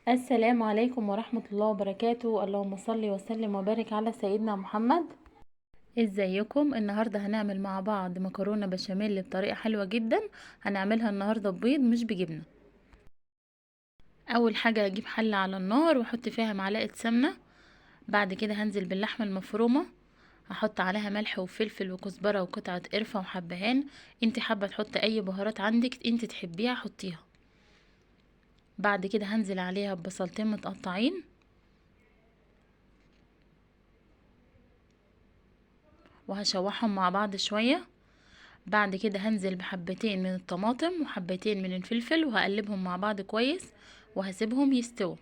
السلام عليكم ورحمة الله وبركاته. اللهم صل وسلم وبارك على سيدنا محمد. ازيكم؟ النهاردة هنعمل مع بعض مكرونة بشاميل بطريقة حلوة جدا. هنعملها النهاردة ببيض مش بجبنة. اول حاجة هجيب حلة على النار واحط فيها معلقة سمنة. بعد كده هنزل باللحمة المفرومة، هحط عليها ملح وفلفل وكزبرة وقطعة قرفة وحبهان. انت حابة تحط اي بهارات عندك انت تحبيها حطيها. بعد كده هنزل عليها ببصلتين متقطعين، وهشوحهم مع بعض شوية. بعد كده هنزل بحبتين من الطماطم وحبتين من الفلفل وهقلبهم مع بعض كويس وهسيبهم يستووا.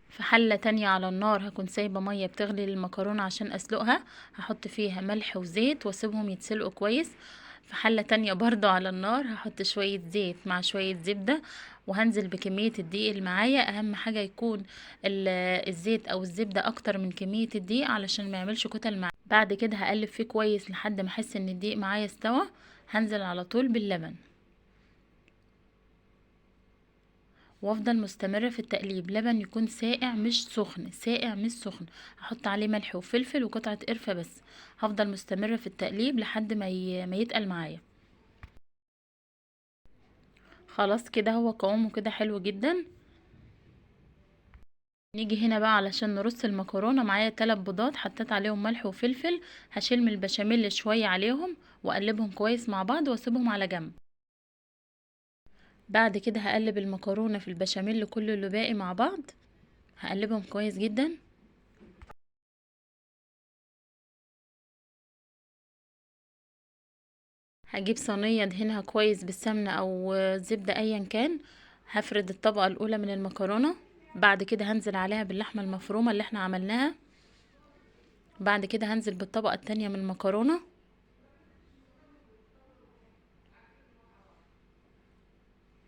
في حلة تانية على النار هكون سايبة مية بتغلي للمكرونة عشان اسلقها، هحط فيها ملح وزيت واسيبهم يتسلقوا كويس. في حلة تانية برضو على النار هحط شوية زيت مع شوية زبدة، وهنزل بكمية الدقيق اللي معايا. اهم حاجة يكون الزيت او الزبدة اكتر من كمية الدقيق علشان ما يعملش كتل معايا. بعد كده هقلب فيه كويس لحد ما احس ان الدقيق معايا استوى. هنزل على طول باللبن وافضل مستمرة في التقليب. لبن يكون ساقع مش سخن، ساقع مش سخن. هحط عليه ملح وفلفل وقطعة قرفة بس. هفضل مستمرة في التقليب لحد ما يتقل معايا. خلاص كده هو قوامه كده حلو جدا. نيجي هنا بقى علشان نرص المكرونة. معايا 3 بيضات حطيت عليهم ملح وفلفل. هشيل من البشاميل شوية عليهم واقلبهم كويس مع بعض واسيبهم على جنب. بعد كده هقلب المكرونة في البشاميل كله اللي باقي مع بعض، هقلبهم كويس جدا. هجيب صينية ادهنها كويس بالسمنة او زبدة ايا كان. هفرد الطبقة الاولى من المكرونة، بعد كده هنزل عليها باللحمة المفرومة اللي احنا عملناها. بعد كده هنزل بالطبقة التانية من المكرونة،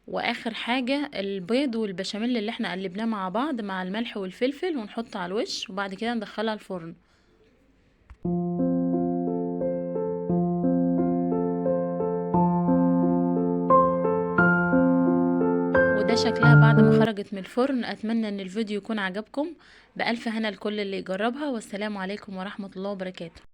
واخر حاجة البيض والبشاميل اللي احنا قلبناه مع بعض مع الملح والفلفل ونحطه على الوش، وبعد كده ندخلها الفرن. وده شكلها بعد ما خرجت من الفرن. اتمنى ان الفيديو يكون عجبكم. بألف هنا لكل اللي يجربها، والسلام عليكم ورحمة الله وبركاته.